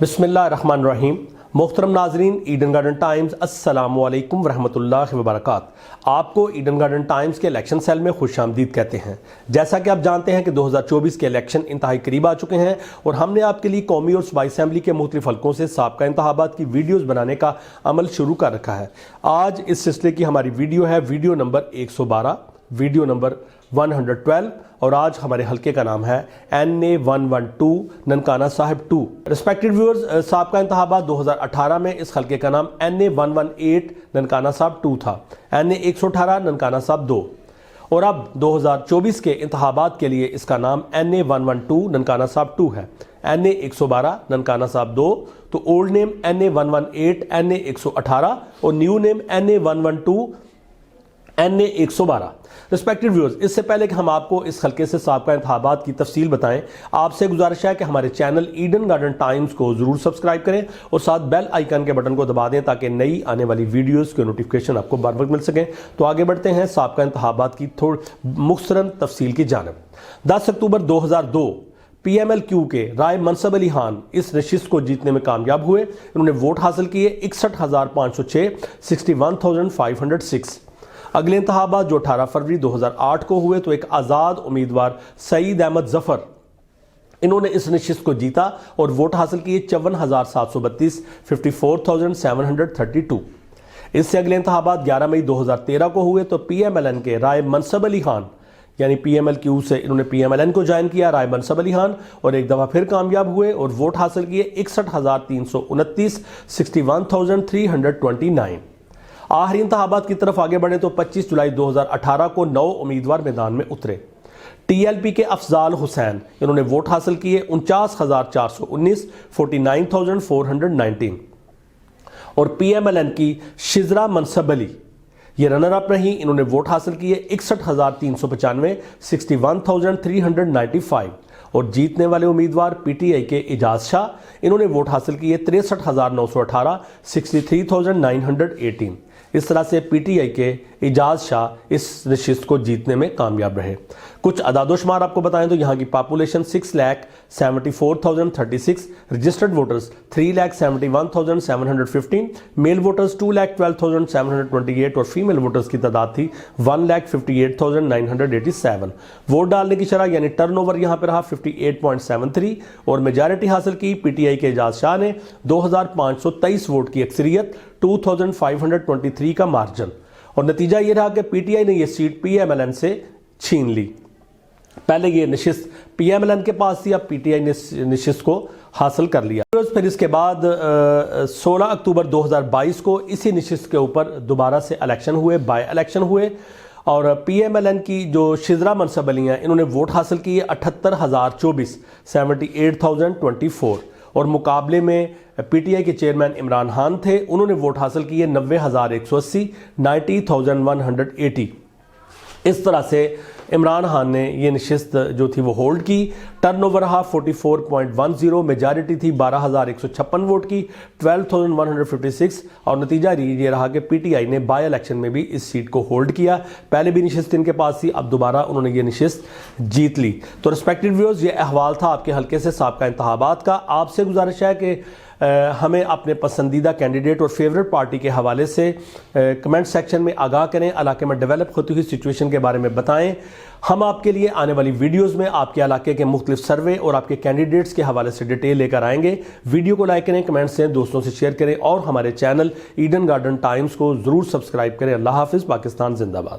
बिस्मिल्लाहिर्रहमानिर्रहीम। मोहतरम नाजरीन, ईडन गार्डन टाइम्स अस्सलामु अलैकुम वरहमतुल्लाहि वबरकात। आपको ईडन गार्डन टाइम्स के इलेक्शन सेल में खुशामदीद कहते हैं। जैसा कि आप जानते हैं कि 2024 के इलेक्शन इंतहाई करीब आ चुके हैं और हमने आपके लिए कौमी और सूबाई असम्बली के मुख्तलिफ हल्कों से साबका इंतखाबात की वीडियोज़ बनाने का अमल शुरू कर रखा है। आज इस सिलसिले की हमारी वीडियो है वीडियो नंबर 112, वीडियो नंबर 112 और आज हमारे हल्के का नाम है NA112 Nankana Sahib 2। Respected viewers, साबका इंतखाबात 2018 में इस हल्के का नाम NA118 ननकाना साहिब 2 था, NA118 ननकाना साहिब 2 और अब 2024 के इंतखाबात के लिए इसका नाम NA112 ननकाना साहिब 2 है। NA112 ननकाना साहिब 2 तो ओल्ड नेम NA118 NA118 और new name NA112 NA112। Respected viewers, इससे पहले कि हम आपको इस हल्के से साबका इंतखाबात की तफसील बताएं, आपसे गुजारिश है कि हमारे चैनल ईडन गार्डन टाइम्स को जरूर सब्सक्राइब करें और साथ बेल आइकन के बटन को दबा दें ताकि नई आने वाली वीडियोस के नोटिफिकेशन आपको बार बार मिल सकें। तो आगे बढ़ते हैं साबका इंतखाबात की थोड़ी मुख्तसरन तफसील की जानब। 10 अक्टूबर 2002 PMLQ के राय मनसब अली खान इस नशिस्त को जीतने में कामयाब हुए। इन्होंने वोट हासिल किए 61,506, 61,506। अगले इंतखाबात जो 18 फरवरी 2008 को हुए तो एक आज़ाद उम्मीदवार सईद अहमद जफर, इन्होंने इस नशिस्त को जीता और वोट हासिल किए 54,732, 54,732। इससे अगले इंतखाबात 11 मई 2013 को हुए तो PMLN के राय मनसब अली खान, यानी PMLQ से इन्होंने PMLN को ज्वाइन किया, राय मनसब अली खान, और एक दफ़ा फिर कामयाब हुए और वोट हासिल किए 61,329, 61,329। आखिरी इंतखाबात की तरफ आगे बढ़े तो 25 जुलाई 2018 को 9 उम्मीदवार मैदान में उतरे। TLP के अफजाल हुसैन, इन्होंने वोट हासिल किए 49,419, 49,419 और PMLN की शिजरा मनसब अली ये रनर अप रही, इन्होंने वोट हासिल किए 61,395, 61,395 और जीतने वाले उम्मीदवार PTI के इजाज शाह, इन्होंने वोट हासिल किए 63,918, 63,918। इस तरह से PTI के इजाज शाह इस नशिस्त को जीतने में कामयाब रहे। कुछ अदादोशुमार आपको बताएं तो यहाँ की population 6,74,036, registered voters 3,71,715, male voters 2,12,728 और फीमेल वोटर्स की तादाद थी 1,58,987। वोट डालने की शरह यानी टर्नओवर यहाँ पे रहा 58.73 और मेजॉरिटी हासिल की PTI के इजाज शाह ने 2,523 वोट की अक्सरियत, 2,523 का मार्जिन, और नतीजा ये रहा कि PTI ने यह सीट PMLN से छीन ली। पहले ये नशिस्त PMLN के पास थी, अब PTI ने नशिस्त को हासिल कर लिया। फिर इसके बाद 16 अक्टूबर 2022 को इसी नशिस्त के ऊपर दोबारा से इलेक्शन हुए, बाय इलेक्शन हुए और PMLN की जो शिजरा मनसब अली हैं, इन्होंने वोट हासिल किए 78,024, 78,024 और मुकाबले में PTI के चेयरमैन इमरान खान थे, उन्होंने वोट हासिल किए 90,180, 90,180। इस तरह से इमरान खान ने ये नशिस्त जो थी वो होल्ड की। टर्नओवर रहा 44.10, मेजॉरिटी थी 12,156 वोट की, 12,156 और नतीजा ये रहा कि PTI ने बाय इलेक्शन में भी इस सीट को होल्ड किया। पहले भी नशिस्त इनके पास थी, अब दोबारा उन्होंने ये नशिस्त जीत ली। तो रिस्पेक्टेड व्यूअर्स, ये अहवाल था आपके हल्के से साबका इंतखाबात का। आपसे गुजारिश है कि हमें अपने पसंदीदा कैंडिडेट और फेवरेट पार्टी के हवाले से कमेंट सेक्शन में आगाह करें, इलाके में डेवलप होती हुई सिचुएशन के बारे में बताएं। हम आपके लिए आने वाली वीडियोस में आपके इलाके के मुख्तलिफ सर्वे और आपके कैंडिडेट्स के हवाले से डिटेल लेकर आएंगे। वीडियो को लाइक करें, कमेंट्स दें, दोस्तों से शेयर करें और हमारे चैनल ईडन गार्डन टाइम्स को ज़रूर सब्सक्राइब करें। अल्लाह हाफिज़। पाकिस्तान जिंदाबाद।